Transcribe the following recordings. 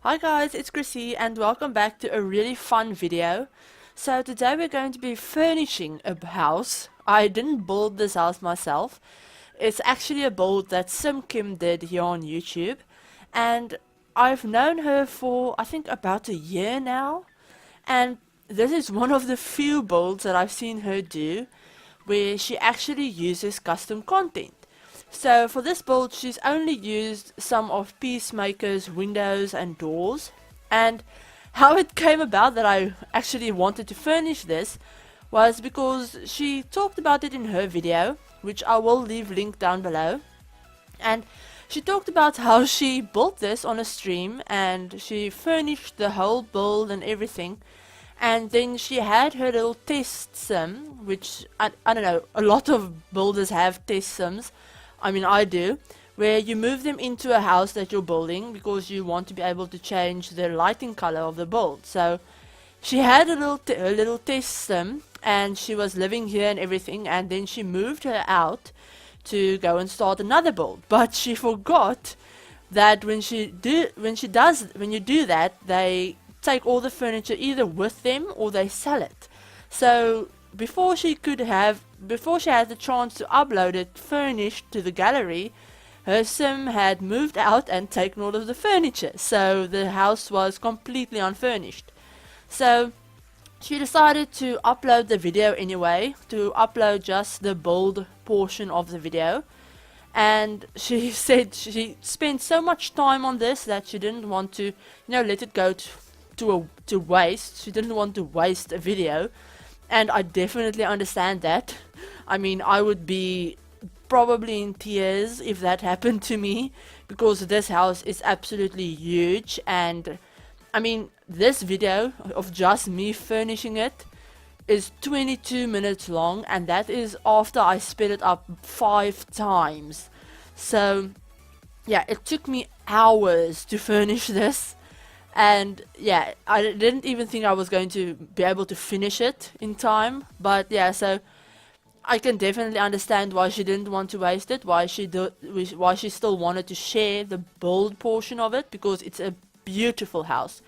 Hi guys, it's Chrissy and welcome back to a really fun video. So today we're going to be furnishing a house. I didn't build this house myself. It's actually a build that Sim Kim did here on YouTube. And I've known her for I think about a year now. And this is one of the few builds that I've seen her do where she actually uses custom content. So for this build she's only used some of Peacemaker's windows and doors, and how it came about that I actually wanted to furnish this was because she talked about it in her video, which I will leave linked down below, and she talked about how she built this on a stream and she furnished the whole build and everything. And then she had her little test sim, which I don't know, a lot of builders have test sims. I mean, I do, where you move them into a house that you're building because you want to be able to change the lighting color of the build. So she had a little test sim, and she was living here and everything, and then she moved her out to go and start another build. But she forgot that when you do that, they take all the furniture either with them or they sell it. So before she had the chance to upload it furnished to the gallery, her sim had moved out and taken all of the furniture, so the house was completely unfurnished. So she decided to upload the video anyway, to upload just the build portion of the video. And she said she spent so much time on this that she didn't want to, let it go to waste. She didn't want to waste a video. And I definitely understand that. I mean, I would be probably in tears if that happened to me, because this house is absolutely huge. And I mean, this video of just me furnishing it is 22 minutes long, and that is after I sped it up 5 times. So yeah, it took me hours to furnish this. And yeah, I didn't even think I was going to be able to finish it in time. But yeah, so I can definitely understand why she didn't want to waste it, why she still wanted to share the build portion of it, because it's a beautiful house.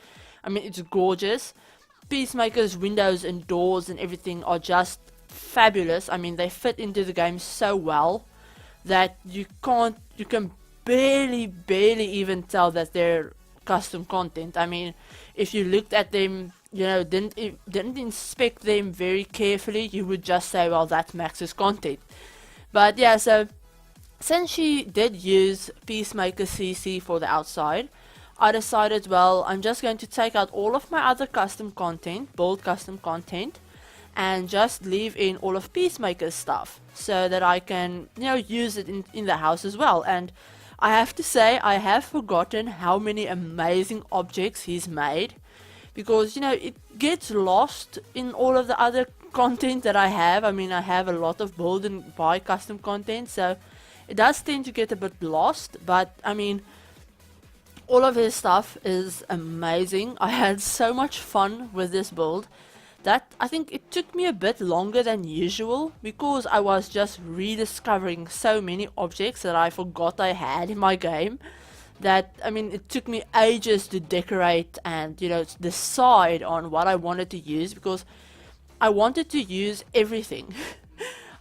I mean, it's gorgeous. Peacemaker's windows and doors and everything are just fabulous. I mean, they fit into the game so well that you can barely even tell that they're custom content. I mean, if you looked at them, didn't inspect them very carefully, you would just say, well, that's Max's content. But yeah, so since she did use Peacemaker CC for the outside, I decided, well, I'm just going to take out all of my other custom content, build custom content, and just leave in all of Peacemaker's stuff so that I can, use it in the house as well. And I have to say, I have forgotten how many amazing objects he's made, because it gets lost in all of the other content that I have. I mean, I have a lot of build and buy custom content, so it does tend to get a bit lost. But I mean, all of his stuff is amazing. I had so much fun with this build that I think it took me a bit longer than usual, because I was just rediscovering so many objects that I forgot I had in my game, that I mean, it took me ages to decorate and decide on what I wanted to use, because I wanted to use everything.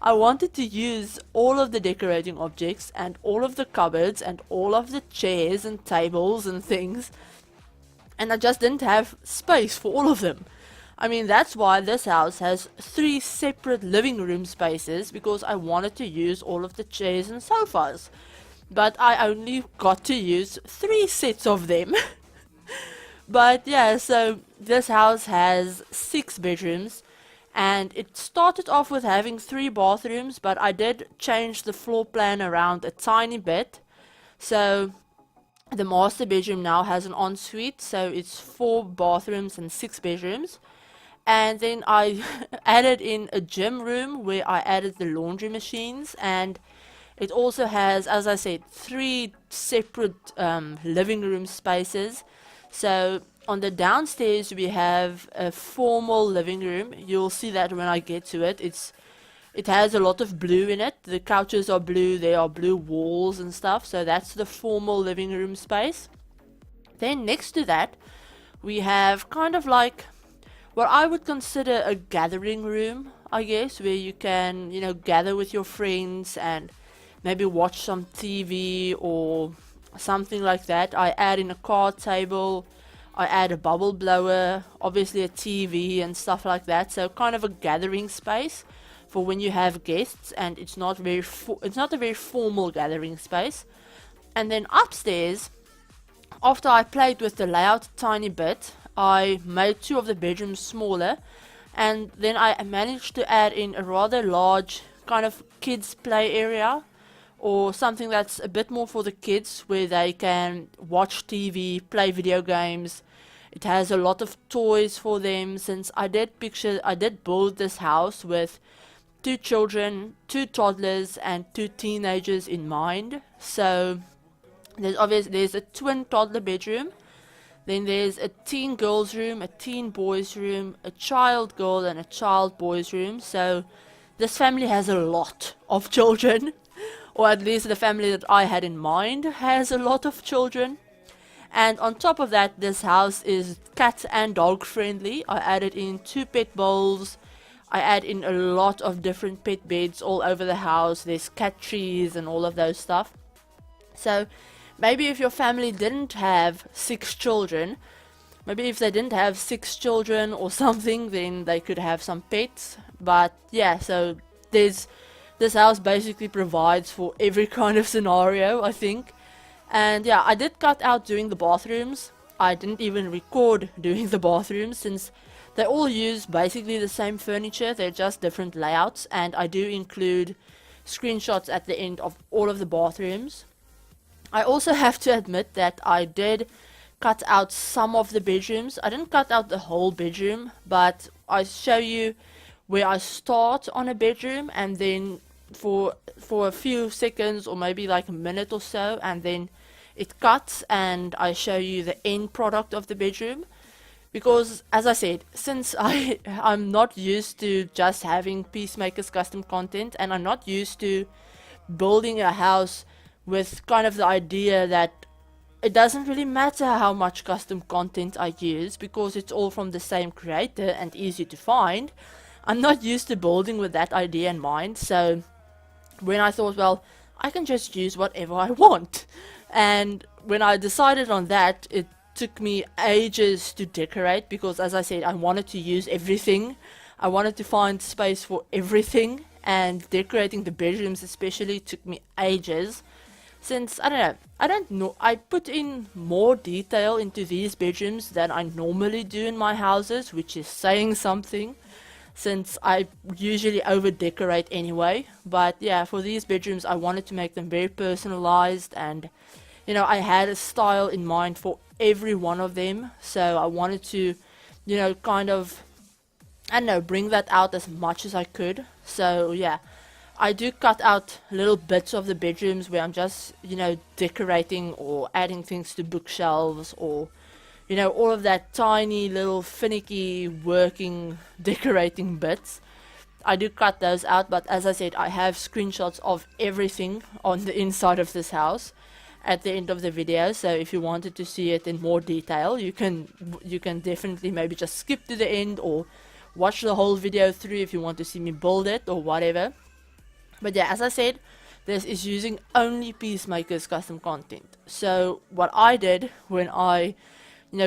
I wanted to use all of the decorating objects and all of the cupboards and all of the chairs and tables and things, and I just didn't have space for all of them. I mean, that's why this house has 3 separate living room spaces, because I wanted to use all of the chairs and sofas. But I only got to use 3 sets of them. But yeah, so this house has 6 bedrooms, and it started off with having 3 bathrooms, but I did change the floor plan around a tiny bit. So the master bedroom now has an ensuite, so it's 4 bathrooms and 6 bedrooms. And then I added in a gym room where I added the laundry machines, and it also has, as I said, 3 separate living room spaces. So on the downstairs we have a formal living room. You'll see that when I get to it. It's It has a lot of blue in it. The couches are blue, there are blue walls and stuff, so that's the formal living room space. Then next to that, we have kind of like what I would consider a gathering room, I guess, where you can, gather with your friends and maybe watch some TV or something like that. I add in a card table, I add a bubble blower, obviously a TV and stuff like that. So kind of a gathering space for when you have guests, and it's not a very formal gathering space. And then upstairs, after I played with the layout a tiny bit, I made 2 of the bedrooms smaller, and then I managed to add in a rather large kind of kids play area, or something that's a bit more for the kids, where they can watch TV, play video games. It has a lot of toys for them, since I did build this house with 2 children, 2 toddlers and 2 teenagers in mind. So there's a twin toddler bedroom, then there's a teen girls room, a teen boys room, a child girl and a child boys room. So this family has a lot of children, or at least the family that I had in mind has a lot of children. And on top of that, this house is cat and dog friendly. I added in 2 pet bowls. I add in a lot of different pet beds all over the house. There's cat trees and all of those stuff. So maybe if your family didn't have 6 children, maybe if they didn't have 6 children or something, then they could have some pets. But yeah, so this house basically provides for every kind of scenario, I think. And yeah, I did cut out doing the bathrooms. I didn't even record doing the bathrooms, since they all use basically the same furniture, they're just different layouts, and I do include screenshots at the end of all of the bathrooms. I also have to admit that I did cut out some of the bedrooms. I didn't cut out the whole bedroom, but I show you where I start on a bedroom, and then for a few seconds or maybe like a minute or so, and then it cuts and I show you the end product of the bedroom. Because, as I said, since I'm not used to just having Peacemaker's custom content, and I'm not used to building a house with kind of the idea that it doesn't really matter how much custom content I use, because it's all from the same creator and easy to find. I'm not used to building with that idea in mind, so when I thought, well, I can just use whatever I want. And when I decided on that, it took me ages to decorate, because as I said, I wanted to use everything. I wanted to find space for everything, and decorating the bedrooms especially took me ages, since I don't know, I put in more detail into these bedrooms than I normally do in my houses, which is saying something, since I usually over decorate anyway. But yeah, for these bedrooms I wanted to make them very personalized, and I had a style in mind for every one of them, so I wanted to kind of, I don't know, bring that out as much as I could. So yeah, I do cut out little bits of the bedrooms where I'm just decorating or adding things to bookshelves, or all of that tiny little finicky working decorating bits. I do cut those out, but as I said, I have screenshots of everything on the inside of this house at the end of the video, so if you wanted to see it in more detail, you can definitely maybe just skip to the end or watch the whole video through if you want to see me build it or whatever. But yeah, as I said, this is using only Peacemaker's custom content. So what I did when I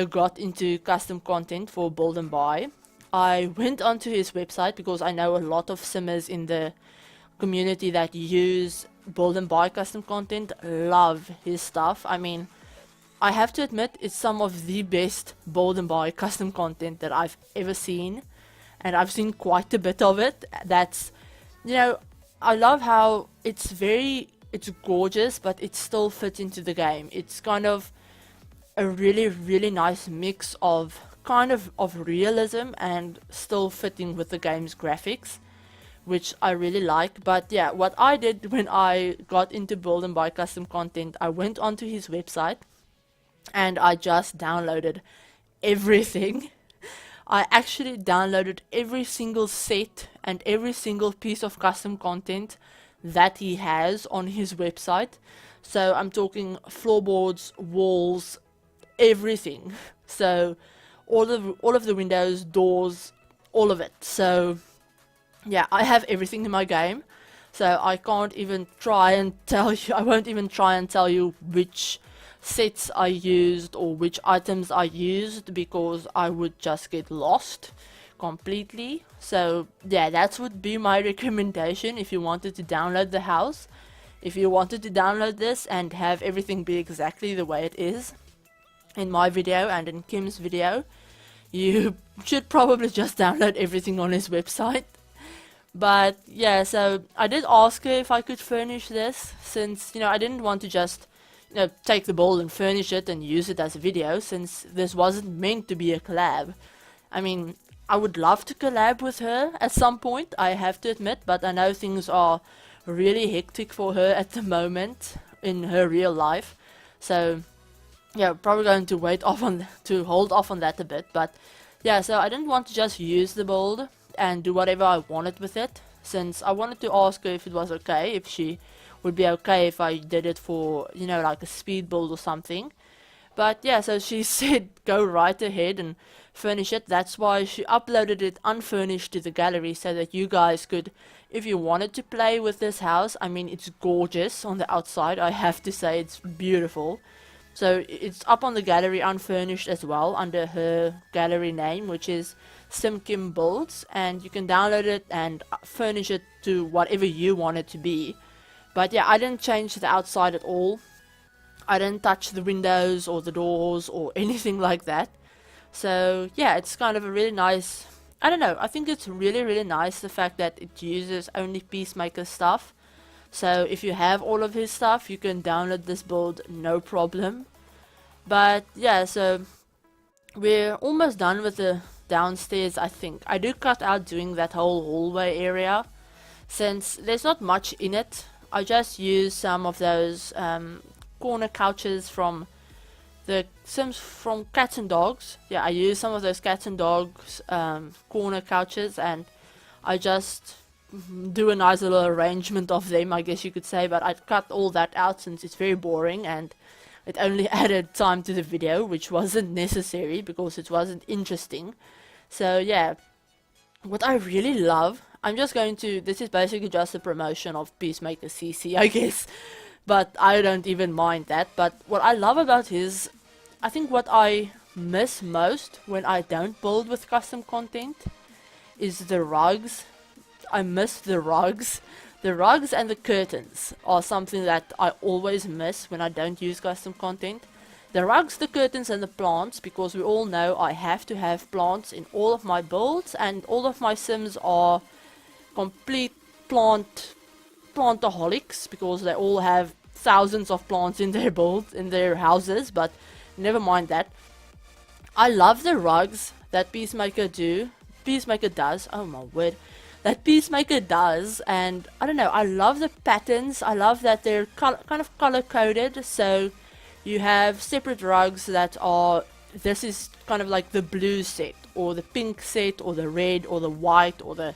got into custom content for build and buy, I went onto his website, because I know a lot of simmers in the community that use build and buy custom content love his stuff. I mean, I have to admit, it's some of the best build and buy custom content that I've ever seen, and I've seen quite a bit of it. That's, I love how it's gorgeous, but it still fits into the game. It's kind of a really, really nice mix of kind of realism and still fitting with the game's graphics, which I really like. But yeah, what I did when I got into build and buy custom content, I went onto his website and I just downloaded everything. I actually downloaded every single set and every single piece of custom content that he has on his website. So I'm talking floorboards, walls, everything. So all of the windows, doors, all of it. So yeah, I have everything in my game. So I can't even try and tell you, I won't even try and tell you which sets I used or which items I used, because I would just get lost completely. So yeah, that would be my recommendation if you wanted to download the house. If you wanted to download this and have everything be exactly the way it is in my video and in Kim's video, you should probably just download everything on his website. But yeah, so I did ask her if I could furnish this, since, you know, I didn't want to just, you know, take the bowl and furnish it and use it as a video, since this wasn't meant to be a collab. I mean, I would love to collab with her at some point, I have to admit, but I know things are really hectic for her at the moment in her real life. So yeah, probably going to hold off on that a bit. But yeah, so I didn't want to just use the bowl and do whatever I wanted with it, since I wanted to ask her if it was okay, if she would be okay if I did it for, you know, like a speed build or something. But yeah, so she said go right ahead and furnish it. That's why she uploaded it unfurnished to the gallery, so that you guys could, if you wanted to play with this house. I mean, it's gorgeous on the outside, I have to say, it's beautiful. So it's up on the gallery unfurnished as well, under her gallery name, which is Simkim Builds, and you can download it and furnish it to whatever you want it to be. But yeah, I didn't change the outside at all. I didn't touch the windows or the doors or anything like that. So yeah, it's kind of a really nice, I don't know, I think it's really nice, the fact that it uses only Peacemaker stuff. So if you have all of his stuff, you can download this build no problem. But yeah, so we're almost done with the downstairs, I think. I do cut out doing that whole hallway area, since there's not much in it. I just use some of those corner couches from the Sims from Cats and Dogs. Yeah, I use some of those Cats and Dogs corner couches, and I just do a nice little arrangement of them, I guess you could say. But I cut all that out since it's very boring and it only added time to the video, which wasn't necessary because it wasn't interesting. So yeah, what I really love, I'm just going to, this is basically just a promotion of Peacemaker CC, I guess, but I don't even mind that. But what I love about his, I think what I miss most when I don't build with custom content is the rugs. I miss the rugs. The rugs and the curtains are something that I always miss when I don't use custom content. The rugs, the curtains and the plants, because we all know I have to have plants in all of my builds, and all of my Sims are complete plantaholics, because they all have thousands of plants in their builds, in their houses. But never mind that. I love the rugs that Peacemaker does, oh my word, that Peacemaker does. And I don't know, I love the patterns. I love that they're kind of color coded, so you have separate rugs that are, this is kind of like the blue set, or the pink set, or the red, or the white, or the,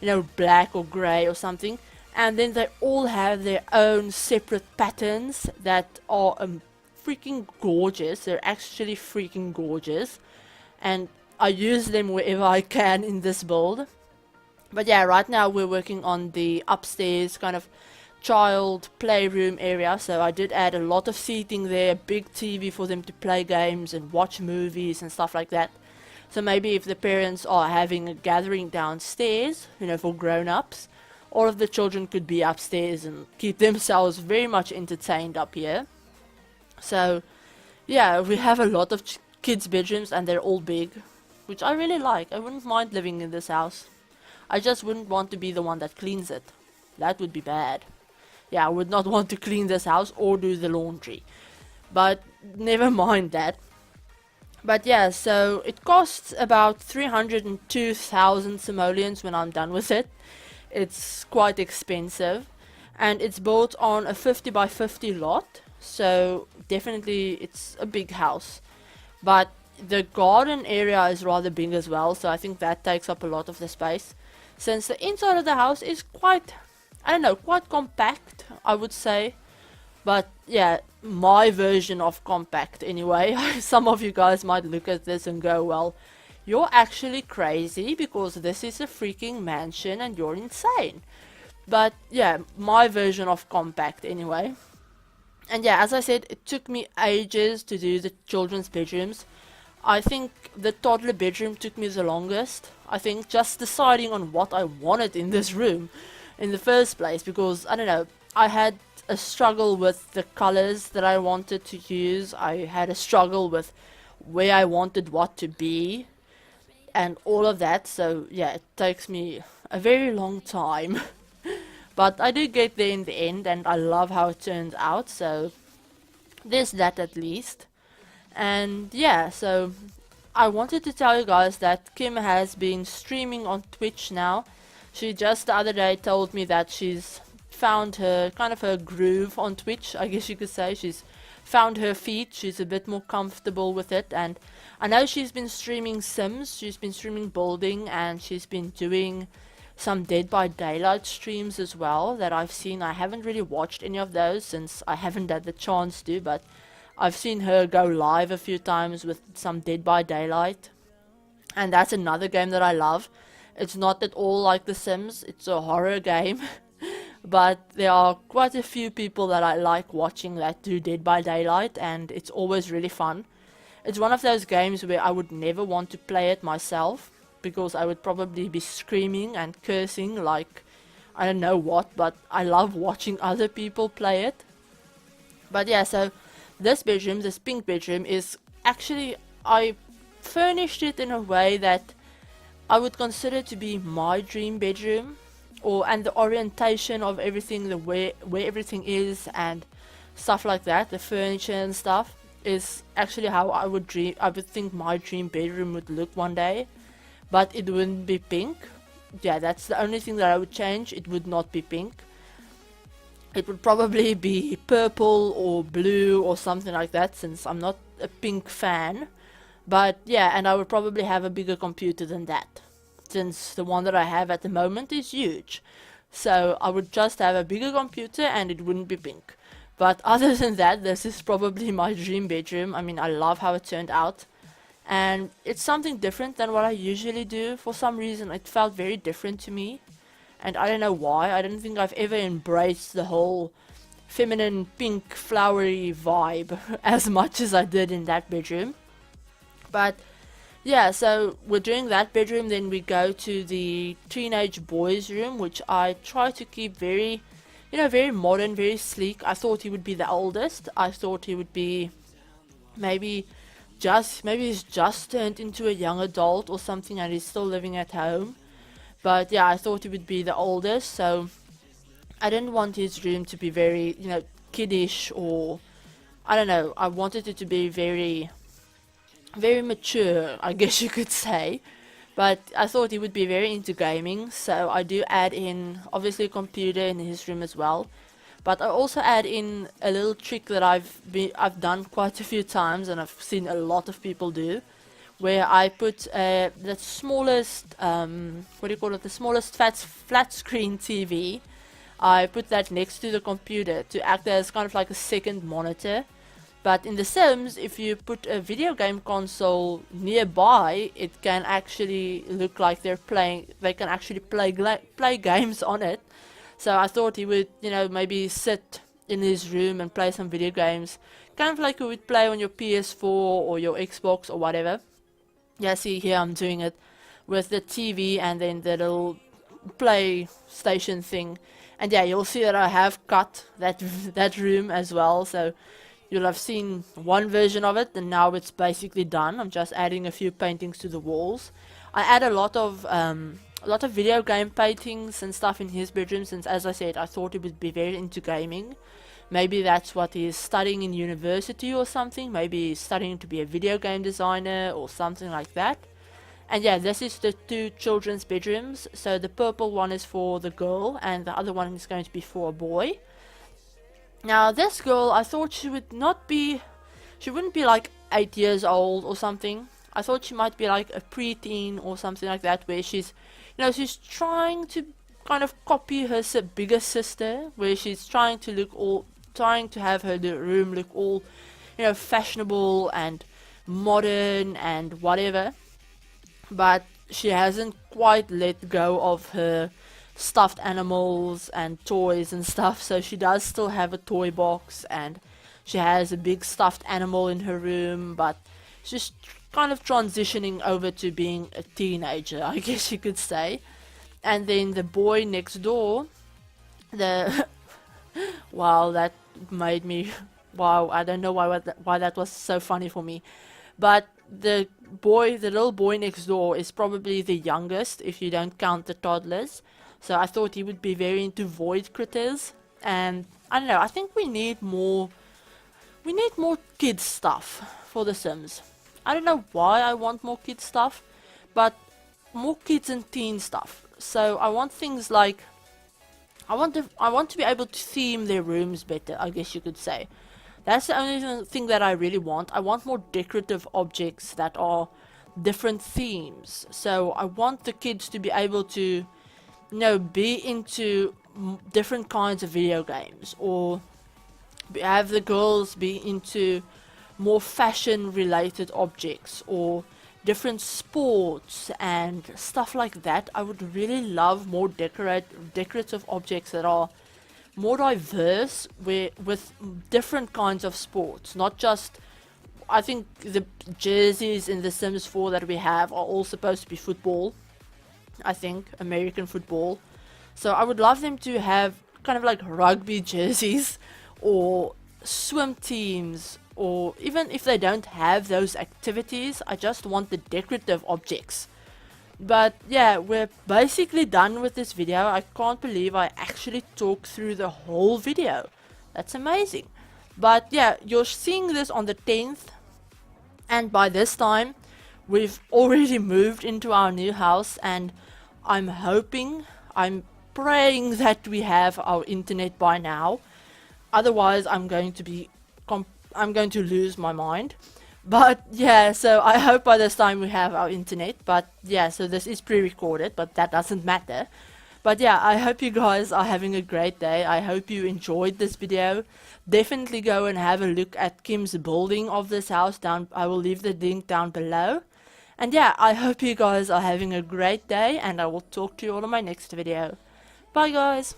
you know, black or grey or something. And then they all have their own separate patterns that are freaking gorgeous. They're actually freaking gorgeous, and I use them wherever I can in this build. But yeah, right now we're working on the upstairs kind of child playroom area, so I did add a lot of seating there, a big TV for them to play games and watch movies and stuff like that. So maybe if the parents are having a gathering downstairs, you know, for grown-ups, all of the children could be upstairs and keep themselves very much entertained up here. So yeah, we have a lot of kids' bedrooms, and they're all big, which I really like. I wouldn't mind living in this house. I just wouldn't want to be the one that cleans it. That would be bad. Yeah, I would not want to clean this house or do the laundry. But never mind that. But yeah, so it costs about 302,000 simoleons when I'm done with it. It's quite expensive. And it's built on a 50 by 50 lot. So definitely it's a big house. But the garden area is rather big as well, so I think that takes up a lot of the space. Since the inside of the house is quite, I don't know, quite compact, I would say. But yeah, my version of compact anyway. Some of you guys might look at this and go, well, you're actually crazy because this is a freaking mansion and you're insane. But yeah, my version of compact anyway. And yeah, as I said, it took me ages to do the children's bedrooms. I think the toddler bedroom took me the longest. I think just deciding on what I wanted in this room in the first place, because I don't know, I had a struggle with the colors that I wanted to use. I had a struggle with where I wanted what to be and all of that. So yeah, it takes me a very long time. But I do get there in the end, and I love how it turns out, so there's that at least. And yeah, so I wanted to tell you guys that Kim has been streaming on Twitch now. She just the other day told me that she's found her kind of her groove on Twitch, I guess you could say. She's found her feet, she's a bit more comfortable with it, and I know she's been streaming Sims, she's been streaming building, and she's been doing some Dead by Daylight streams as well that I've seen. I haven't really watched any of those since I haven't had the chance to, but I've seen her go live a few times with some Dead by Daylight, and that's another game that I love. It's not at all like The Sims, it's a horror game, but there are quite a few people that I like watching that do Dead by Daylight, and it's always really fun. It's one of those games where I would never want to play it myself, because I would probably be screaming and cursing like I don't know what, but I love watching other people play it. But yeah, so this bedroom, this pink bedroom, is actually, I furnished it in a way that I would consider to be my dream bedroom, and the orientation of everything, the where everything is and stuff like that, the furniture and stuff, is actually how I would think my dream bedroom would look one day. But it wouldn't be pink. Yeah, that's the only thing that I would change. It would not be pink. It would probably be purple or blue or something like that, since I'm not a pink fan. But yeah, and I would probably have a bigger computer than that, since the one that I have at the moment is huge. So I would just have a bigger computer and it wouldn't be pink. But other than that, this is probably my dream bedroom. I mean, I love how it turned out. And it's something different than what I usually do. For some reason it felt very different to me, and I don't know why. I don't think I've ever embraced the whole feminine pink flowery vibe as much as I did in that bedroom. But yeah, so we're doing that bedroom, then we go to the teenage boys room, which I try to keep very, you know, very modern, very sleek. I thought he would be the oldest. I thought he would be maybe he's just turned into a young adult or something and he's still living at home. But yeah, I thought he would be the oldest, so I didn't want his room to be very, you know, kiddish, or I don't know, I wanted it to be very, very mature, I guess you could say. But I thought he would be very into gaming, so I do add in obviously a computer in his room as well. But I also add in a little trick that I've done quite a few times, and I've seen a lot of people do, where I put the smallest, what do you call it, the smallest flat screen TV. I put that next to the computer to act as kind of like a second monitor. But in The Sims, if you put a video game console nearby, it can actually look like they can actually play games on it. So I thought he would, you know, maybe sit in his room and play some video games, kind of like you would play on your PS4 or your Xbox or whatever. Yeah, see here I'm doing it with the TV and then the little PlayStation thing. And yeah, you'll see that I have cut that room as well, so you'll have seen one version of it, and now it's basically done. I'm just adding a few paintings to the walls. I add a lot of video game paintings and stuff in his bedroom, since, as I said, I thought he would be very into gaming. Maybe that's what he's studying in university or something. Maybe he's studying to be a video game designer or something like that. And yeah, this is the two children's bedrooms. So the purple one is for the girl and the other one is going to be for a boy. Now this girl, I thought she wouldn't be like 8 years old or something. I thought she might be like a preteen or something like that, where she's, you know, she's trying to kind of copy her bigger sister, where she's trying to have her room look all, you know, fashionable and modern and whatever. But she hasn't quite let go of her stuffed animals and toys and stuff, so she does still have a toy box, and she has a big stuffed animal in her room, but she's kind of transitioning over to being a teenager, I guess you could say. And then the boy next door, the wow, that made me wow, I don't know why that was so funny for me. But the little boy next door is probably the youngest if you don't count the toddlers. So I thought he would be very into void critters, and I don't know, I think we need more kids stuff for The Sims. I don't know why I want more kids stuff, but more kids and teen stuff. So I want things like I want to be able to theme their rooms better, I guess you could say. That's the only thing that I really want. I want more decorative objects that are different themes. So I want the kids to be able to, you know, be into different kinds of video games, or have the girls be into more fashion related objects or different sports and stuff like that. I would really love more decorative objects that are more diverse, with different kinds of sports, not just, I think the jerseys in The Sims 4 that we have are all supposed to be football, I think, American football. So I would love them to have kind of like rugby jerseys or swim teams, or even if they don't have those activities, I just want the decorative objects. But yeah, we're basically done with this video. I can't believe I actually talked through the whole video. That's amazing. But yeah, you're seeing this on the 10th, and by this time we've already moved into our new house, and I'm praying that we have our internet by now. Otherwise I'm going to lose my mind. But yeah, so I hope by this time we have our internet. But yeah, so this is pre-recorded, but that doesn't matter. But yeah, I hope you guys are having a great day. I hope you enjoyed this video. Definitely go and have a look at Kim's building of this house down. I will leave the link down below. And yeah, I hope you guys are having a great day, and I will talk to you all in my next video. Bye guys!